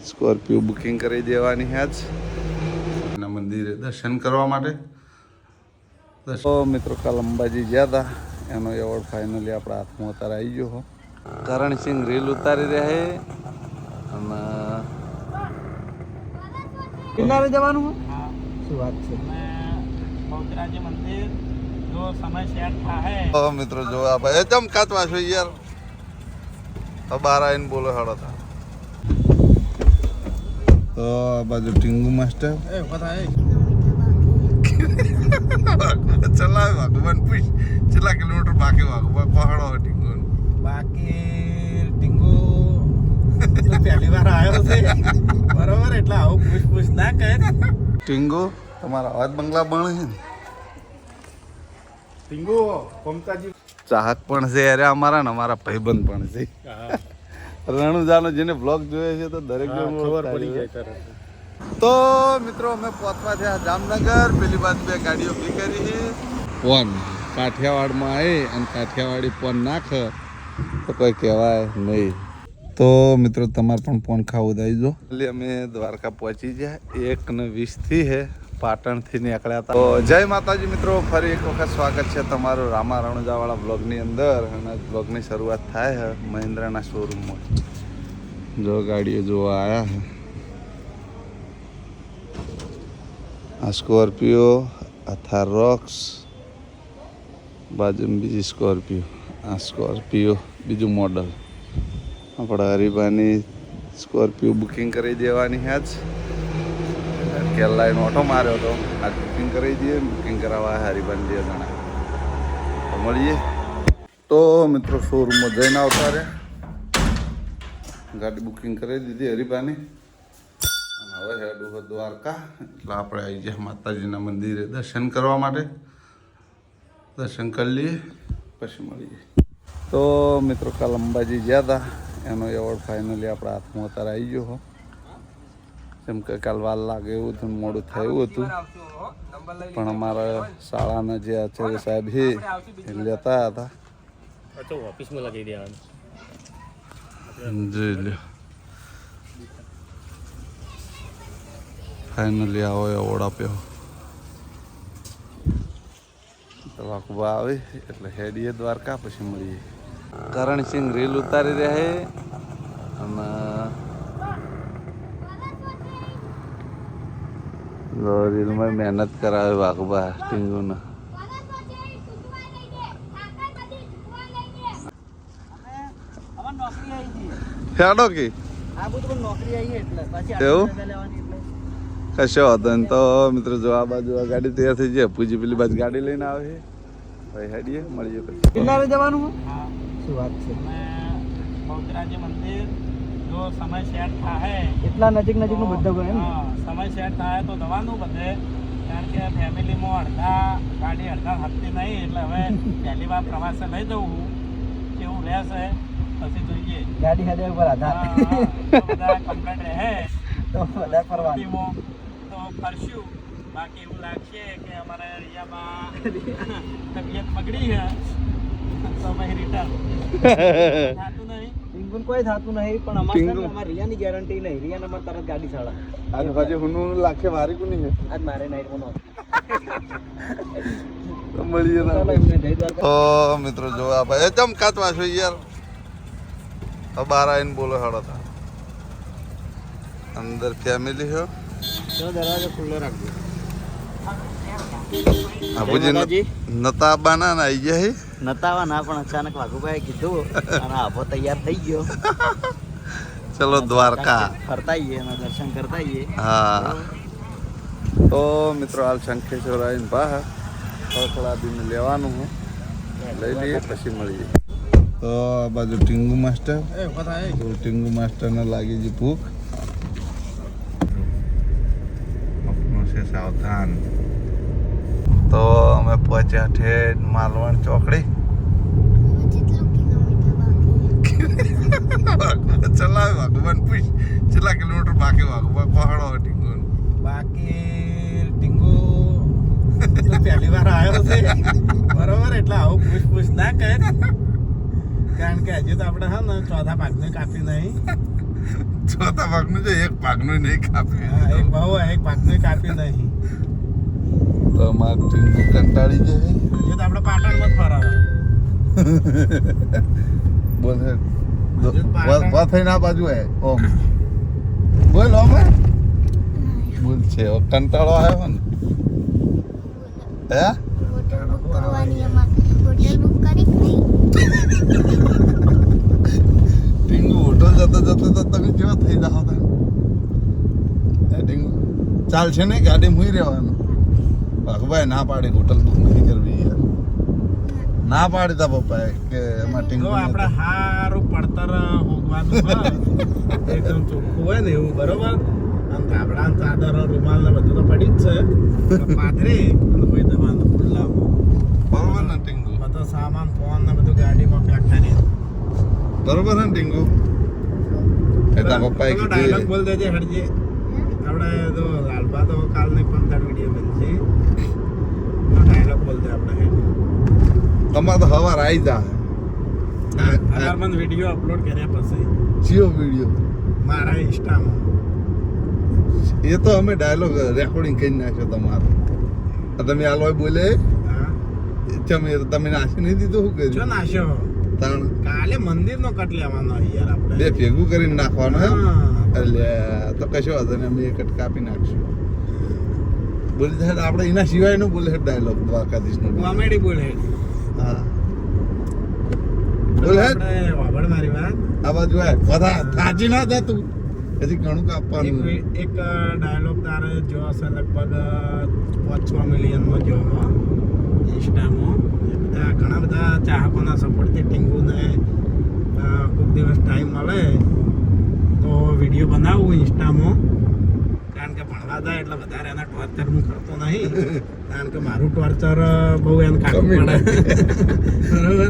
Scorpio booking કરી દેવાની છે આજ એના મંદિરે દર્શન કરવા માટે. તો મિત્રો કાલ અંબાજી ગયા હતા, એનો એવોર્ડ ફાઇનલી આપણા હાથમાં અત્યારે આવી ગયો હો. કરણસિંહ રીલ ઉતારી રહ્યા અને કિનારે જવાનું શું વાત છે. મંદિર જો સમય સેટ થાય મિત્રો જો આ ભાઈ ચમ કાચવા છો યાર, બહાર આવીને બોલો હાડો થા. તો આ બાજુ ટીંગુ માસ્ટર ચલાવે વાઘુબાન પૂછ કેટલા કિલોમીટર બાકી વાઘુબા પહાડો ટીંગુ બાકી ટીંગુ પહેલી વાર આવ્યો છે બરોબર, એટલે આવું પૂછ ના કહે. ટીંગુ તમારા અવાજ બંગલા બને છે ને ટીંગુ કોમતાજી ચાહક પણ છે અરે અમારા ને અમારા ભાઈબંધ પણ છે. રણુજાનો જેને બ્લોગ જોયે છે તો દરેક ખબર પડી જાય. તો મિત્રો અમે પહોંચવા થયા જામનગર. પેલી બાજુ બે ગાડીઓ બી કરી છે. પોન કાઠિયાવાડમાં આવી અને કાઠિયાવાડી પોન નાખ તો કોઈ કહેવાય નહીં. તો મિત્રો તમારે પણ પોન ખાવું દઈ જો. એટલે અમે દ્વારકા પહોંચી ગયા 1:20 છે, પાટણથી નીકળ્યા હતા. તો જય માતાજી મિત્રો, ફરી એક વખત સ્વાગત છે તમારું રામા રણુજાવાળા બ્લોગની અંદર. અને બ્લોગની શરૂઆત થાય છે મહિન્દ્રાના શોરૂમમાં. જો ગાડીઓ જોવા આવ્યા છે. આ સ્કોર્પિયો, આ થાર રોક્સ, બાજુમાં બીજી સ્કોર્પિયો, આ સ્કોર્પિયો બીજું મોડલ. આપણે હરિભાની સ્કોર્પિયો બુકિંગ કરી દેવાની છે આજ. કેર લાઈન ઓટો માર્યો હતો, આજ બુકિંગ કરી દઈએ. બુકિંગ કરાવવા હરિભાઈ 2 જણા તો મળીએ. તો મિત્રો શોરૂમમાં જઈને આવતા રહ્યા. ગાડી બુકિંગ કરી દીધી હરિભાની. હવે હેડું દ્વારકા, એટલે આપણે આવી ગયા માતાજીના મંદિરે દર્શન કરવા માટે. દર્શન કરી લઈએ પછી મળીએ. તો મિત્રો કાલ અંબાજી ગયા હતા, એનો એવોર્ડ ફાઇનલી આપણા હાથમાં અત્યારે આવી ગયો હો. જેમ કે કાલ વાર લાગે એવું હતું, મોડું થયું હતું, પણ અમારા શાળાના જે આચાર્ય સાહેબ છે એ લેતા હતા. ઓફિસમાં લગાવી દેવાનું જોઈ લ્યો. ફાઇનલી આવો એવોર્ડ આપ્યો. તો વાકુબા આવે એટલે હેડીએ દ્વારકા પછી મળીએ. કરણસિંહ રીલ ઉતારી રહ્યા અને રીલમાં મહેનત કરાવે વાઘુબા ટીંગુને. હેડો કે એવું કશો હતો ને. તો મિત્રો જો આ બાજુ આ ગાડી તૈયાર થઈ જાય, પૂજી પેલી બાજુ ગાડી લઈને આવે છે. ભાઈ હેડીએ મળીએ પછી. કિનારે જવાનું શું વાત છે. મંદિર જો સમય સેટ થાય એટલા નજીકનું બધું ગયું. સમય સેટ થાય તો જવાનું બધે, કારણ કે ફેમિલીમાં અડધા ગાડી અડધા હપતી નહીં, એટલે હવે પહેલી વાર પ્રવાસે લઈ જવું કેવું રહેશે પછી જોઈએ. ગાડી હાથે ઉપર આધાર બધા કમ્પ્લેટ રહે તો બધા ફરવાનું તો ફરશું. બાકી એવું લાગશે કે અમારે એરિયામાં તબિયત બગડી છે તો પછી રિટર્ન થતું નહીં. પિંગુન કોઈ થતું નહીં, પણ અમારે રિયાની ગેરંટી નહીં. રિયા નંબર તરત ગાડી સાડા આજ હજુ હુનું લાખે વારી કોની છે આજ મારે નાઈટ નો તો મળીએ. તો મિત્રો જો આ ભાઈ ચમ કાચવા છો યાર, બહાર આવીને બોલો હાડો થા. અંદર ફેમિલી છે તો દરવાજો ખુલ્લો રાખજો. આપુજી નતા બાના આવી ગયા નતાવા ના, પણ અચાનક વાઘુભાઈ કીધું અને આભો તૈયાર થઈ ગયો. ચલો દ્વારકા ફરતા આવીએ અને દર્શન કરતા આવીએ. હા તો મિત્રો હાલ શંખેશ્વર આવીને બહાર ખળખળાદીને લેવાનું હું લઈ લઈએ પછી મળીએ. તો આ બાજુ ટીંગુ માસ્ટર, ટીંગુ માસ્ટરને લાગી ગઈ ભૂખ. સાવધાન. તો અમે પહોંચ્યા ઠેઠ માલવણ ચોકડી. ચલાવે વાઘુબાન પૂછ કેટલા કિલોમીટર બાકી વાઘુબા પહાડો ટીંગુ બાકી. ટીંગુ પહેલી વાર આવ્યો છે બરોબર, એટલે આવું પૂછ ના કહે. કારણ કે હજુ તો આપણે હા ને ચોથા ભાગને કાપી નહીં. ચોથા ભાગનું છે, એક ભાગનું નહીં કાપ્યું. હા, એક ભાવ એક ભાગનું કાપ્યું નહીં. તો માર ટીંગુ કંટાળી જાય. એ તો આપણે પાટણમાં જ ફરાવે. બોલ હે વાત થઈ ના બાજુ હે ઓમ બોલ ઓમ બોલ છે ઓ કંટાળો આવ્યો ને હે હોટલ બુક કરવાની એમાં હોટલ બુક કરી નહીં ટીંગુ હોટલ જતો તો તમે કેવા થઈ જાવ તા હે ટીંગુ ચાલશે ને ગાડી મુઈ રહેવાનું ભગવાઈ ના પાડી હોટલ બુક નહીં કરવી યાર ના પાડી તા પપ્પાએ કે એમાં ટીંગુ આપણે હારું પડતર હોગવાનું હોય એકદમ ચોખ્ખું હોય ને એવું બરોબર અને ધાબળા ને ચાદર રૂમાલ ને બધું તો પડી જ છે પાથરે અને કોઈ દવાનું ખુલ્લા બરોબર ને ટીંગુ બધો સામાન ફોન ને બધું ગાડીમાં પેક કરી બરોબર ને ટીંગુ એ તા પપ્પાએ ડાયલોગ કીધું બોલ દેજે હરજે આપણે તો લાલબા તો કાલ ને 15 વિડીયો બનશે ડાયલોગ બોલ દે આપણે તમારે તો હવાર આવી જા અગર વિડીયો અપલોડ કર્યા પછી જીઓ વિડીયો મારા ઇન્સ્ટામાં એ તો અમે ડાયલોગ રેકોર્ડિંગ કરી નાખ્યો તમારો તમે આલો બોલે તમે નાસી નહીં દીધું શું જો કર્યું નાશ્યો તાણ કાલે મંદિરનો કટ લેવાનો યાર આપણે બે ભેગું કરીને નાખવાનું એમ હા. એટલે તો કશો વાંધો નહીં અમે એક જ કાપી નાખશું બોલી સાહેબ આપણે એના સિવાયનું બોલે ડાયલોગ દ્વારકાધીશનો કોમેડી બોલે હા બોલે આપણે વાબડ મારી વાત આ બાજુ આય બધા થાચી ના જતું હજી ઘણું કાપવાનું એક ડાયલોગ તારે જો હશે લગભગ 5-6 મિલિયનમાં જો ઇન્સ્ટામાં એ બધા ઘણા બધા ચાહકોના સપોર્ટથી ટીંગુને કોઈક દિવસ ટાઈમ મળે તો વિડીયો બનાવું ઇન્સ્ટામાં કારણ કે ભણવા જાય એટલે વધારે એના ટોર્ચર હું કરતો નહીં કારણ કે મારું ટોર્ચર બહુ એને કાઢવું પડે બરાબર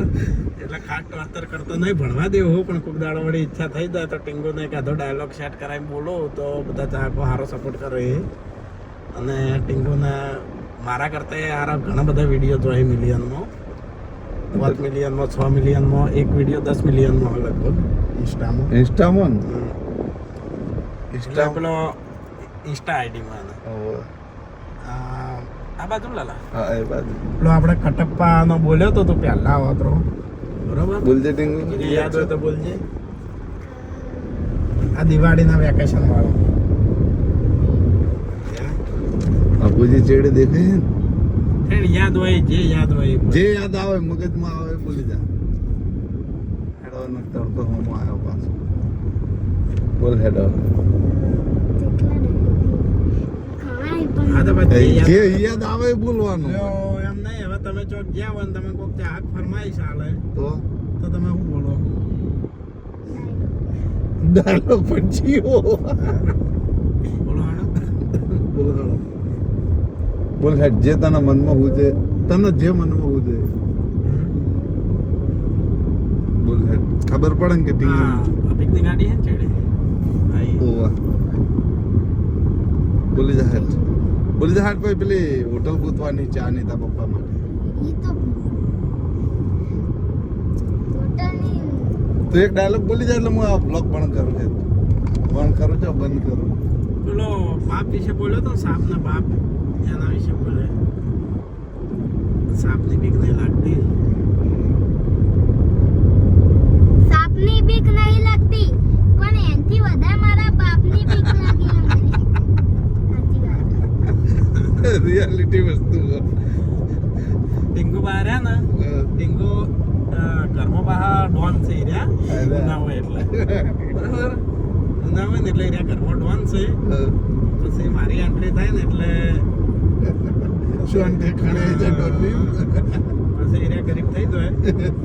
એટલે ખાસ ટોર્ચર કરતો નહીં ભણવા દેવું પણ કોઈક દાડો વળી ઈચ્છા થઈ જાય તો ટીંગુને કાધો ડાયલોગ સેટ કરાવી બોલો તો બધા ચાહકો સારો સપોર્ટ કરે અને ટીંગુને મારા કરતાં સારા ઘણા બધા વિડીયો જોઈએ મિલિયનમાં 5 મિલિયનમાં 6 મિલિયનમાં એક વિડીયો 10 મિલિયનમાં લગભગ ઇન્સ્ટામાં ઇન્સ્ટામાં એટલે પેલો ઇન્સ્ટા આઈડીમાં ઓહો. આ બાજુ લાલા હા એ બાજુ પેલો આપણે કટપ્પાનો બોલ્યો તો તું પહેલા આવતો બરોબર બોલજે ટીંગુ એ યાદ હોય તો બોલજે આ દિવાળીના વેકેશન વાળો અબુજી ચેડે દેખાય છે ને યાદ હોય જે યાદ હોય એ બોલ. જે યાદ આવે મગજમાં આવે બોલી જા હેડો ને તડકો હોમો આવ્યો પાછો બોલ હેડો હા તો પછી જે યાદ યાદ આવે એ બોલવાનું લ્યો, એમ નહીં હવે તમે ચોક ગયા હોય ને તમે કોક ચાહક ફરમાઈશ આલે તો તો તમે શું બોલો ડાયલોગ પછી બોલો હાડો બોલ હેડો બોલ હેડ જે તને મનમાં હું છે તને જે મનમાં હું છે બોલ હેડ ખબર પડે ને કે ટીંગુ હા અભિકની ગાડી હે ને ચેડે ભાઈ ઓવા બોલી જા હેડ કોઈ પેલી હોટલ ગોતવાની ચા ની તા પપ્પા માટે ઈ તો હોટલની તો એક ડાયલોગ બોલી જાય એટલે હું આ બ્લોગ બંધ કરું છે બંધ કરું છો બંધ કરું પેલો બાપ વિશે બોલ્યો તો સાપના બાપ એના વિશે બોલે સાપની બીક નહીં લાગતી સાપની બીક નહીં લાગતી પણ એનથી વધારે મારા બાપની બીક લાગી મને સાચી વાત રિયાલિટી વસ્તુ છે. ટીંગુ બહાર રહ્યા ને ટીંગુ ઘરમાં બહાર ડોન છે ઈ રહ્યા ના હોય એટલે બરાબર ના હોય ને એટલે ઈ રહ્યા ઘરમાં ડોન છે પછી મારી એન્ટ્રી થાય ને એટલે શું ઠેકાણે છે ડોલી પછી ઈ રહ્યા ગરીબ થઈ જાય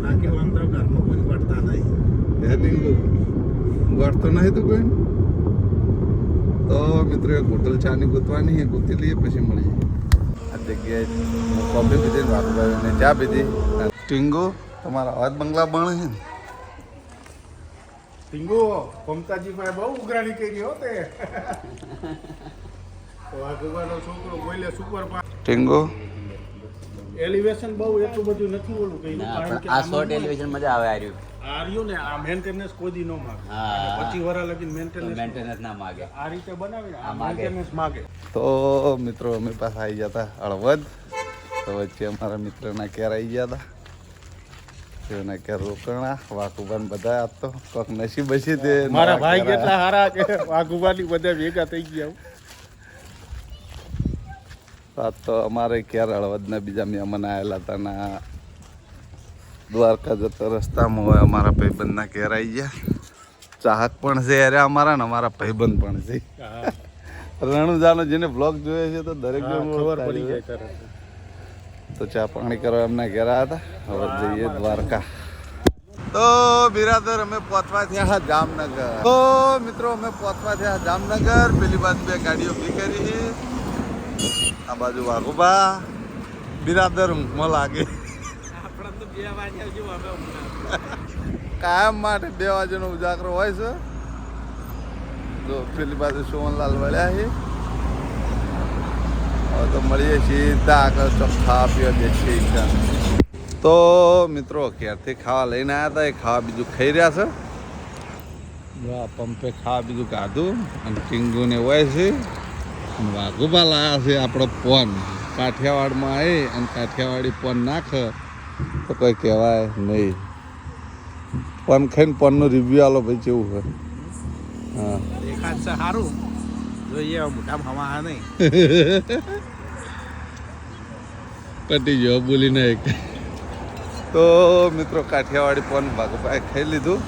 બાકી આમ તો ઘરમાં કોઈ પડતા નહીં હેડિંગ વાળતો નહીં તો કોઈ તો મિત્રો એક હોટલ ચાની ગોતવાની છે ગોતી લઈએ પછી મળીએ આ જગ્યાએ કોફી પીધી વાઘભાઈ અને ચા પીધી ટીંગો તમારા અવાજ બંગલા બને છે ને ટીંગુ મમતાજી ભાઈ બહુ ઉઘરાણી કરી હો તે વાઘુબાનો છોકરો બોલે સુપર ટીંગો એલિવેશન બહુ એટલું બધું નથી ઓલું કર્યું કારણ કે આ શોર્ટ એલિવેશન મજા આવે આ રહ્યું આ રહ્યું ને આ મેન્ટેનન્સ કોઈ દી ન માગે. હા. 25 વર્ષ લગી મેન્ટેનન્સ મેન્ટેનન્સ ના માગે. આ રીતે બનાવીને આ આ માગે. મેન્ટેનન્સ માગે. તો મિત્રો અમે પાછા આવી ગયા હતા હળવદ. તો વચ્ચે અમારા મિત્રના ઘેર આવી ગયા હતા. તેના ઘેર રોકણા વાકુબાન બધા આજ તો કોક નસીબ હશે તે મારા ભાઈ કેટલા સારા છે. વાઘુબાની બધા ભેગા થઈ ગયા. આજ તો અમારે ઘેર હળવદના બીજા મહેમાન આવેલા હતા ને આ દ્વારકા જતો રસ્તામાં હોય અમારા ભાઈબંધના ઘેર આવી ગયા. ચાહક પણ છે અરે અમારા ને અમારા ભાઈબંધ પણ છે. રણુજાનો જેને બ્લોગ જોયો છે તો દરેક ખબર પડી જાય તરત. તો ચા પાણી કરવા એમના ઘેર આવ્યા હતા. હવે જઈએ દ્વારકા. તો બિરાદર અમે પહોંચવા થયા જામનગર. તો મિત્રો અમે પહોંચવા થયા જામનગર. પેલી બાજુ બે ગાડીઓ ઉભી કરી છે. આ બાજુ વાઘુબા બિરાદર ઊંઘમાં લાગે. આપણે તો 2 વાગ્યા જેવું હવે હમણાં. કાયમ માટે 2 વાગ્યાનો ઉજાગરો હોય છે. જો પેલી બાજુ સોમનલાલ વળ્યા છે. હવે તો મળીએ સીધા આગળ ચોખ્ખા પીવા દેખીએ. તો મિત્રો ક્યારથી ખાવા લઈને આવ્યા હતા એ ખાવા બીજું ખાઈ રહ્યા છે. જો આ પંપે ખાવા બીજું કાઢું અને ટીંગુને હોય છે. વાઘુબા લાયા છે આપણો પોન. કાઠિયાવાડમાં આવી અને કાઠિયાવાડી પોન નાખે તો કોઈ કહેવાય નહીં. પોન ખાઈને પોનનું રિવ્યુ આલો ભાઈ કેવું હોય. હા દેખાત છે સારું જોઈએ મોટા હવા નહીં. પટી ગયો બોલીને એક. તો મિત્રો કાઠિયાવાડી પોન ભાગભાઈ ખાઈ લીધું.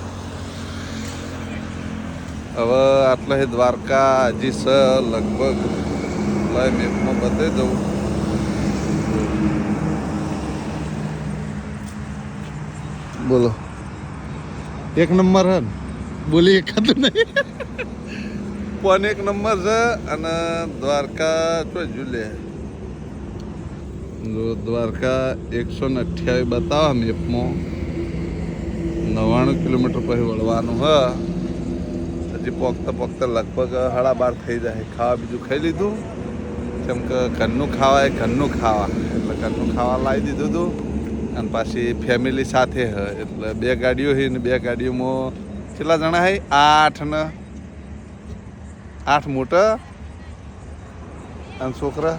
હવે આટલો હે દ્વારકા હજી છે લગભગ મેપમાં બતાવી દઉં. બોલો 1 નંબર હે ને? બોલી એકાતું નહીં. પોન 1 નંબર છે અને દ્વારકા તો જુલે દ્વારકા 128 બતાવે મેપમાં. 99 કિલોમીટર પછી વળવાનું હ. હજી પોકતા લગભગ 12:30 થઈ જાય. ખાવા બીજું ખાઈ લીધું. કેમ કે ઘરનું ખાવા એ ઘરનું ખાવા એટલે ઘરનું ખાવા લાવી દીધું હતું. અને પાછી ફેમિલી સાથે હ એટલે 2 ગાડીઓ છે ને 2 ગાડીઓમાં કેટલા જણા છે? 8 મોટા અને છોકરા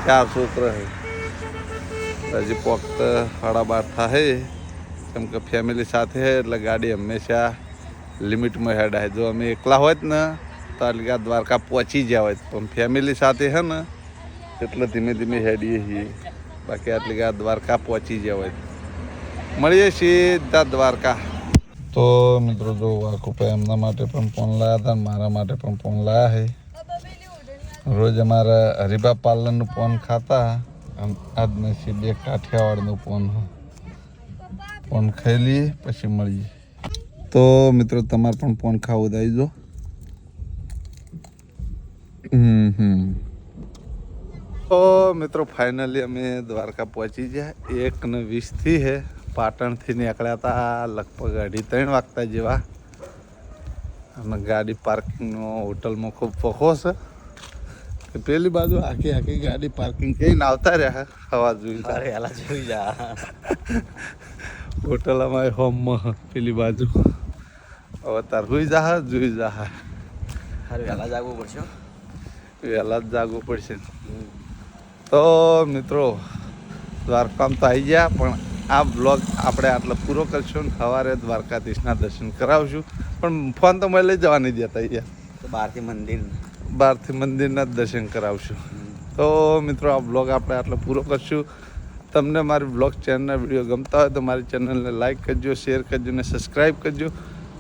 4 છોકરા છે. હજી પોકતા 12:30 થાય. કેમ કે ફેમિલી સાથે છે એટલે ગાડી હંમેશા લિમિટમાં હેડાય. જો અમે એકલા હોત ને તો આ દ્વારકા પહોંચી ગયા હોત. પણ ફેમિલી સાથે છે ને એટલે ધીમે ધીમે હેડીએ છીએ. બાકી આટલી આ દ્વારકા પહોંચી ગયા હોય. મળીએ સીધા દ્વારકા. તો મિત્રો જો વાકુભાઈ એમના માટે પણ ફોન લાવ્યા હતા મારા માટે પણ ફોન લાવ્યા છે. રોજ અમારા હરિભા પાર્લરનું ફોન ખાતા આજ નસીબે કાઠિયાવાડનું ફોન ખાઈ લઈએ પછી મળીએ. તો મિત્રો તમારે પણ ફોન ખાવું થઈ જો. તો મિત્રો ફાઇનલી અમે દ્વારકા પહોંચી ગયા. 1:20 છે. પાટણથી નીકળ્યા હતા લગભગ 2:30 વાગતા જેવા. અને ગાડી પાર્કિંગનો હોટલમાં ખૂબ ફખો છે. પેલી બાજુ આખી ગાડી પાર્કિંગ કરીને આવતા રહ્યા. હવા જોઈ વહેલા જોઈ જા. હોટલ અમારે હોમમાં પેલી બાજુ. હવે તાર જોઈ જા. વહેલા જાગવું પડશે. વહેલા જ જાગવું પડશે. તો મિત્રો દ્વારકામાં તો આવી ગયા પણ આ બ્લોગ આપણે આટલો પૂરો કરશું ને સવારે દ્વારકાધીશના દર્શન કરાવશું. પણ ફોન તો મને લઈ જવા નહીં દેતા યાર. તો બહારથી મંદિરના જ દર્શન કરાવશું. તો મિત્રો આ બ્લોગ આપણે આટલો પૂરો કરશું. તમને મારી બ્લોગ ચેનલના વિડીયો ગમતા હોય તો મારી ચેનલને લાઈક કરજો, શેર કરજો અને સબસ્ક્રાઈબ કરજો.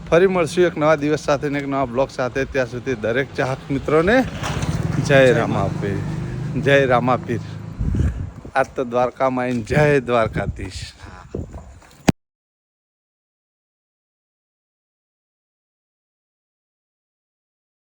ફરી મળશું એક નવા દિવસ સાથે ને એક નવા બ્લોગ સાથે. ત્યાં સુધી દરેક ચાહક મિત્રોને જય રામાપીર. આજ તો દ્વારકામાં આવીને જય દ્વારકાધીશ.